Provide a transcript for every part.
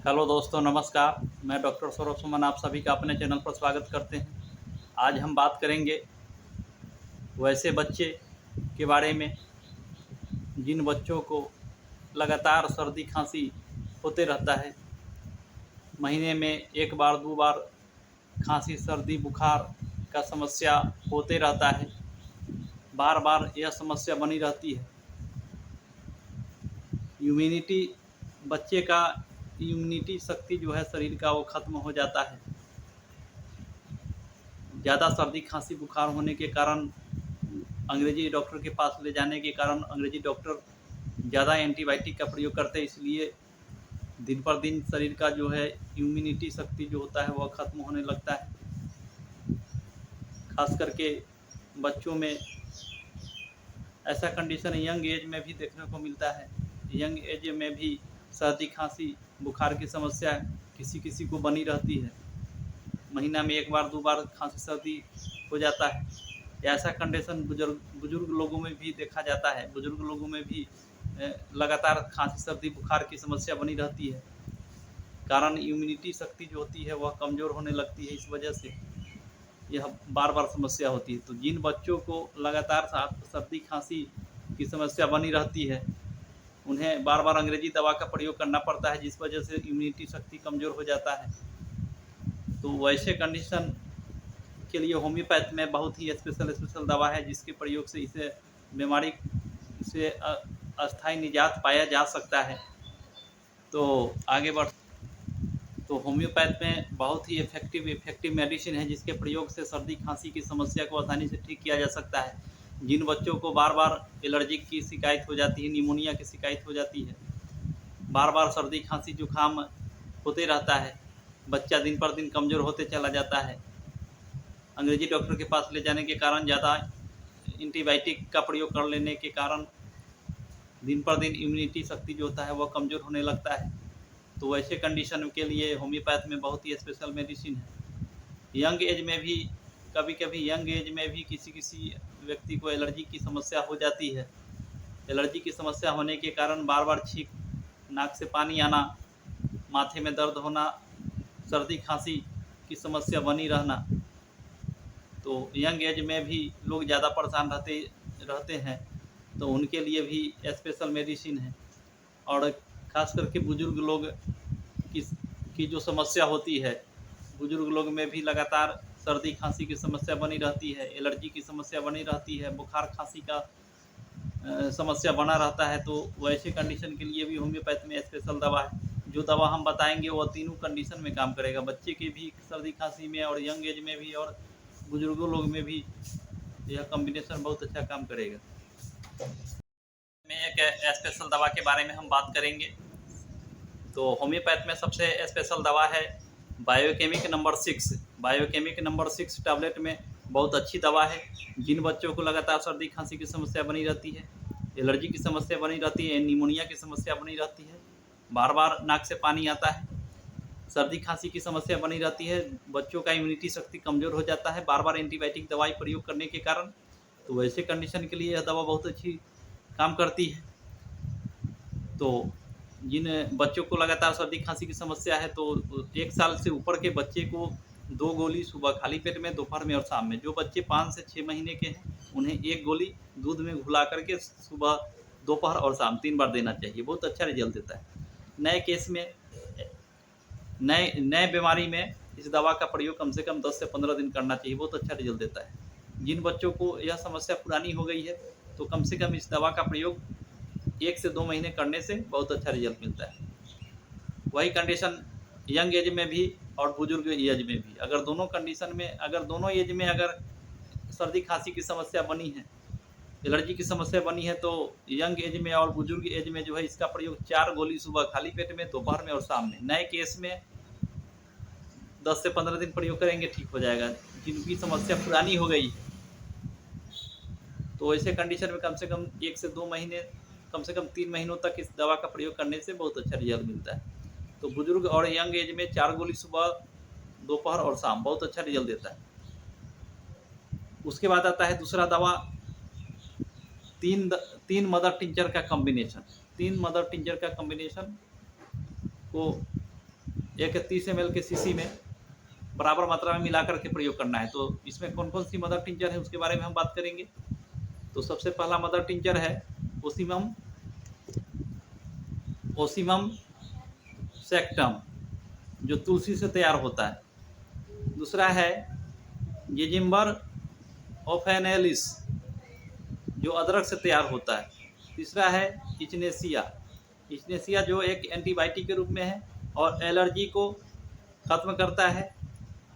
Hello दोस्तों, नमस्कार। मैं डॉक्टर सौरभ सुमन आप सभी का अपने चैनल पर स्वागत करते हैं। आज हम बात करेंगे वैसे बच्चे के बारे में जिन बच्चों को लगातार सर्दी खांसी होते रहता है। महीने में एक बार दो बार खांसी सर्दी बुखार का समस्या होते रहता है। बार बार यह समस्या बनी रहती है। बच्चे का इम्यूनिटी शक्ति जो है शरीर का वो ख़त्म हो जाता है। ज़्यादा सर्दी खांसी बुखार होने के कारण अंग्रेजी डॉक्टर के पास ले जाने के कारण अंग्रेजी डॉक्टर ज़्यादा एंटीबायोटिक का प्रयोग करते हैं। इसलिए दिन पर दिन शरीर का जो है इम्यूनिटी शक्ति जो होता है वह ख़त्म होने लगता है। खास करके बच्चों में ऐसा कंडीशन यंग एज में भी देखने को मिलता है। यंग एज में भी सर्दी खांसी बुखार की समस्या किसी किसी को बनी रहती है। महीना में एक बार दो बार खांसी सर्दी हो जाता है। ऐसा कंडीशन बुजुर्ग लोगों में भी देखा जाता है। बुजुर्ग लोगों में भी लगातार खांसी सर्दी बुखार की समस्या बनी रहती है। कारण इम्यूनिटी शक्ति जो होती है वह कमज़ोर होने लगती है। इस वजह से यह बार बार समस्या होती है। तो जिन बच्चों को लगातार सर्दी खांसी की समस्या बनी रहती है उन्हें बार बार अंग्रेजी दवा का प्रयोग करना पड़ता है, जिस वजह से इम्यूनिटी शक्ति कमज़ोर हो जाता है। तो वैसे कंडीशन के लिए होम्योपैथ में बहुत ही स्पेशल दवा है, जिसके प्रयोग से इसे बीमारी से अस्थायी निजात पाया जा सकता है। तो आगे बढ़ तो होम्योपैथ में बहुत ही इफ़ेक्टिव मेडिसिन है, जिसके प्रयोग से सर्दी खांसी की समस्या को आसानी से ठीक किया जा सकता है। जिन बच्चों को बार बार एलर्जी की शिकायत हो जाती है, निमोनिया की शिकायत हो जाती है, बार बार सर्दी खांसी जुकाम होते रहता है, बच्चा दिन पर दिन कमज़ोर होते चला जाता है। अंग्रेजी डॉक्टर के पास ले जाने के कारण ज़्यादा एंटीबायोटिक का प्रयोग कर लेने के कारण दिन पर दिन इम्यूनिटी शक्ति जो होता है वह कमज़ोर होने लगता है। तो वैसे कंडीशन के लिए होम्योपैथ में बहुत ही स्पेशल मेडिसिन है। यंग एज में भी कभी यंग एज में भी किसी व्यक्ति को एलर्जी की समस्या हो जाती है। एलर्जी की समस्या होने के कारण बार बार छींक, नाक से पानी आना, माथे में दर्द होना, सर्दी खांसी की समस्या बनी रहना। तो यंग एज में भी लोग ज़्यादा परेशान रहते हैं, तो उनके लिए भी स्पेशल मेडिसिन है। और ख़ास करके बुज़ुर्ग लोग की जो समस्या होती है, बुज़ुर्ग लोग में भी लगातार सर्दी खांसी की समस्या बनी रहती है, एलर्जी की समस्या बनी रहती है, बुखार खांसी का समस्या बना रहता है। तो वैसे कंडीशन के लिए भी होम्योपैथ में स्पेशल दवा है। जो दवा हम बताएंगे वो तीनों कंडीशन में काम करेगा, बच्चे के भी सर्दी खांसी में और यंग एज में भी और बुजुर्गों लोग में भी यह कॉम्बिनेशन बहुत अच्छा काम करेगा। में एक स्पेशल दवा के बारे में हम बात करेंगे। तो होम्योपैथ में सबसे स्पेशल दवा है biochemic number 6। Biochemic number 6 tablet में बहुत अच्छी दवा है। जिन बच्चों को लगातार सर्दी खांसी की समस्या बनी रहती है, एलर्जी की समस्या बनी रहती है, निमोनिया की समस्या बनी रहती है, बार बार नाक से पानी आता है, सर्दी खांसी की समस्या बनी रहती है, बच्चों का इम्यूनिटी शक्ति कमज़ोर हो जाता है बार बार एंटीबायोटिक दवाई प्रयोग करने के कारण, तो वैसे कंडीशन के लिए यह दवा बहुत अच्छी काम करती है। तो जिन बच्चों को लगातार सर्दी खांसी की समस्या है, तो 1 साल से ऊपर के बच्चे को 2 गोली सुबह खाली पेट में, दोपहर में और शाम में। जो बच्चे 5 से 6 महीने के हैं उन्हें 1 गोली दूध में घुला करके सुबह, दोपहर और शाम 3 बार देना चाहिए। बहुत अच्छा रिजल्ट देता है। नए केस में, नए बीमारी में इस दवा का प्रयोग कम से कम 10 से 15 दिन करना चाहिए। बहुत अच्छा रिजल्ट देता है। जिन बच्चों को यह समस्या पुरानी हो गई है तो कम से कम इस दवा का प्रयोग 1 से 2 महीने करने से बहुत अच्छा रिजल्ट मिलता है। वही कंडीशन यंग एज में भी और बुजुर्ग एज में भी। अगर दोनों कंडीशन में, अगर दोनों एज में अगर सर्दी खांसी की समस्या बनी है, एलर्जी की समस्या बनी है, तो यंग एज में और बुजुर्ग एज में जो है इसका प्रयोग 4 गोली सुबह खाली पेट में, दोपहर में और शाम में। नए केस में 10 से 15 दिन प्रयोग करेंगे, ठीक हो जाएगा। जिनकी समस्या पुरानी हो गई है तो ऐसे कंडीशन में कम से कम 1 से 2 महीने, कम से कम 3 महीनों तक इस दवा का प्रयोग करने से बहुत अच्छा रिजल्ट मिलता है। तो बुजुर्ग और यंग एज में 4 गोली सुबह, दोपहर और शाम बहुत अच्छा रिजल्ट देता है। उसके बाद आता है दूसरा दवा, 3 मदर टिंचर का कॉम्बिनेशन। 3 मदर टिंचर का कॉम्बिनेशन को एक 30 ml के शीशी में बराबर मात्रा में मिला करके प्रयोग करना है। तो इसमें कौन कौन सी मदर टिंचर है उसके बारे में हम बात करेंगे। तो सबसे पहला मदर टिंचर है ओसीमम ओसीमम सैक्टम, जो तुलसी से तैयार होता है। दूसरा है जिंजिबर ओफेनेलिस, जो अदरक से तैयार होता है। तीसरा है इचनेसिया, इचनेसिया जो एक एंटीबायोटिक के रूप में है और एलर्जी को ख़त्म करता है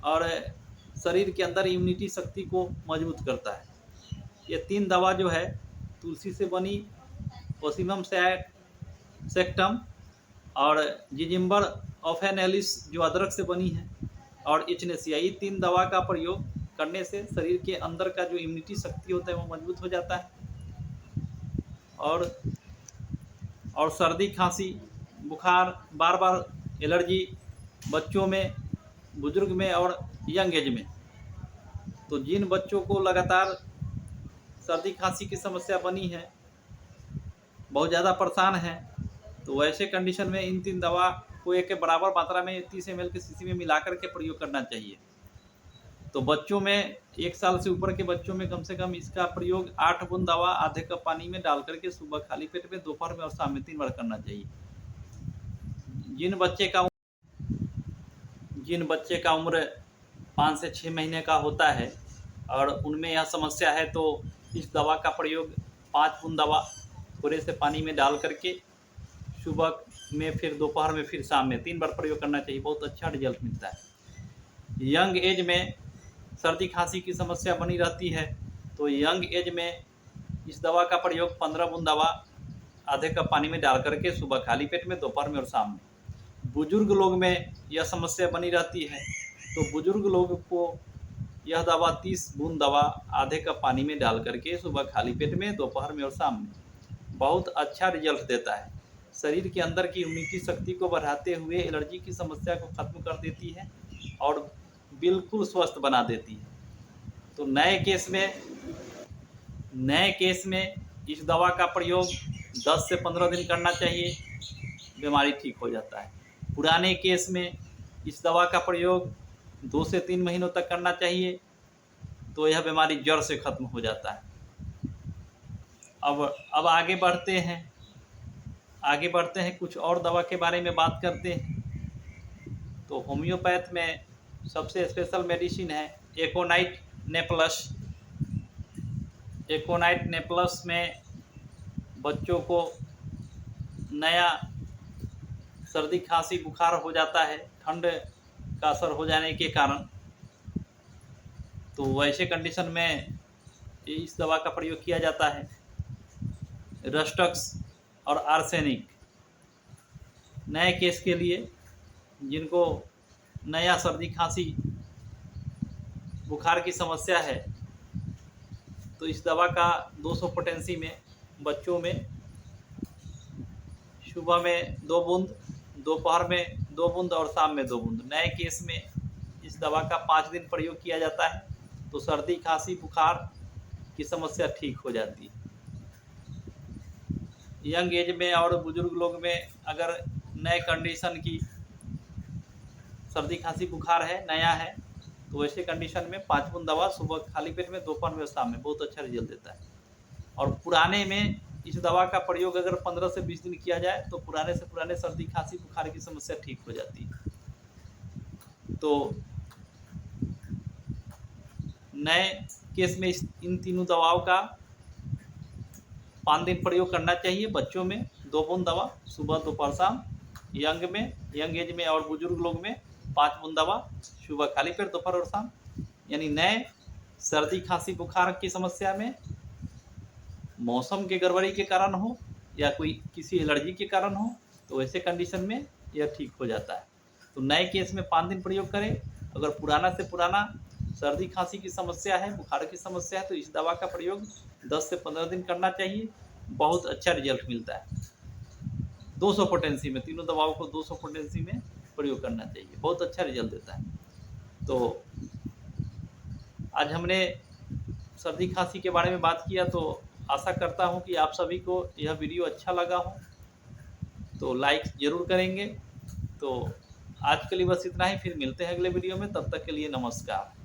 और शरीर के अंदर इम्यूनिटी शक्ति को मजबूत करता है। ये 3 दवा जो है तुलसी से बनी, ओसीमम सैक्टम और जिंजिबर ओफेनेलिस जो अदरक से बनी है और इचनेसिया, ये 3 दवा का प्रयोग करने से शरीर के अंदर का जो इम्यूनिटी शक्ति होता है वो मजबूत हो जाता है और सर्दी खांसी बुखार बार बार एलर्जी बच्चों में, बुजुर्ग में और यंग एज में। तो जिन बच्चों को लगातार सर्दी खांसी की समस्या बनी है, बहुत ज़्यादा परेशान हैं, तो वैसे कंडीशन में इन 3 दवा को एक बराबर मात्रा में 30 ml के शीशी में मिला करके प्रयोग करना चाहिए। तो बच्चों में 1 साल से ऊपर के बच्चों में कम से कम इसका प्रयोग 8 बूंद दवा आधे कप पानी में डाल करके सुबह खाली पेट में, दोपहर में और शाम में 3 बार करना चाहिए। जिन बच्चे का उम्र 5 से 6 महीने का होता है और उनमें यह समस्या है, तो इस दवा का प्रयोग 5 बूंद दवा थोड़े से पानी में डाल करके सुबह में, फिर दोपहर में, फिर शाम में 3 बार प्रयोग करना चाहिए। बहुत अच्छा रिजल्ट मिलता है। यंग एज में सर्दी खांसी की समस्या बनी रहती है, तो यंग एज में इस दवा का प्रयोग 15 बूंद दवा आधे कप पानी में डाल करके सुबह खाली पेट में, दोपहर में और शाम में। बुजुर्ग लोग में यह समस्या बनी रहती है, तो बुजुर्ग लोग को यह दवा 30 बूंद दवा आधे कप पानी में डाल करके सुबह खाली पेट में, दोपहर में और शाम में बहुत अच्छा रिजल्ट देता है। शरीर के अंदर की इम्यूनिटी शक्ति को बढ़ाते हुए एलर्जी की समस्या को ख़त्म कर देती है और बिल्कुल स्वस्थ बना देती है। तो नए केस में इस दवा का प्रयोग 10 से 15 दिन करना चाहिए, बीमारी ठीक हो जाता है। पुराने केस में इस दवा का प्रयोग 2 से 3 महीनों तक करना चाहिए, तो यह बीमारी जड़ से ख़त्म हो जाता है। अब आगे बढ़ते हैं कुछ और दवा के बारे में बात करते हैं। तो होम्योपैथ में सबसे स्पेशल मेडिसिन है एकोनाइट नेप्लस। एकोनाइट नेप्लस में बच्चों को नया सर्दी खांसी बुखार हो जाता है ठंड का असर हो जाने के कारण, तो वैसे कंडीशन में इस दवा का प्रयोग किया जाता है। रस्टक्स और आर्सेनिक नए केस के लिए, जिनको नया सर्दी खांसी बुखार की समस्या है, तो इस दवा का 200 पोटेंसी में बच्चों में सुबह में 2 बूंद, दोपहर में 2 बूंद और शाम में 2 बूंद। नए केस में इस दवा का 5 दिन प्रयोग किया जाता है, तो सर्दी खांसी बुखार की समस्या ठीक हो जाती है। यंग एज में और बुजुर्ग लोग में अगर नए कंडीशन की सर्दी खांसी बुखार है, नया है, तो वैसे कंडीशन में 5 बूंद दवा सुबह खाली पेट में, दोपहर में और शाम में बहुत अच्छा रिजल्ट देता है। और पुराने में इस दवा का प्रयोग अगर 15 से 20 दिन किया जाए, तो पुराने से पुराने सर्दी खांसी बुखार की समस्या ठीक हो जाती है। तो नए केस में इन तीनों दवाओं का 5 दिन प्रयोग करना चाहिए। बच्चों में 2 बूंद दवा सुबह दोपहर शाम, यंग एज में और बुजुर्ग लोग में 5 बूंद दवा सुबह खाली पेट, दोपहर और शाम। यानी नए सर्दी खांसी बुखार की समस्या में मौसम के गड़बड़ी के कारण हो या कोई किसी एलर्जी के कारण हो, तो ऐसे कंडीशन में यह ठीक हो जाता है। तो नए केस में 5 दिन प्रयोग करें। अगर पुराना से पुराना सर्दी खांसी की समस्या है, बुखार की समस्या है, तो इस दवा का प्रयोग 10 से 15 दिन करना चाहिए। बहुत अच्छा रिजल्ट मिलता है। 200 पोटेंसी में, तीनों दवाओं को 200 पोटेंसी में प्रयोग करना चाहिए, बहुत अच्छा रिजल्ट देता है। तो आज हमने सर्दी खांसी के बारे में बात किया, तो आशा करता हूं कि आप सभी को यह वीडियो अच्छा लगा हो, तो लाइक ज़रूर करेंगे। तो आज के लिए बस इतना ही, फिर मिलते हैं अगले वीडियो में, तब तक के लिए नमस्कार।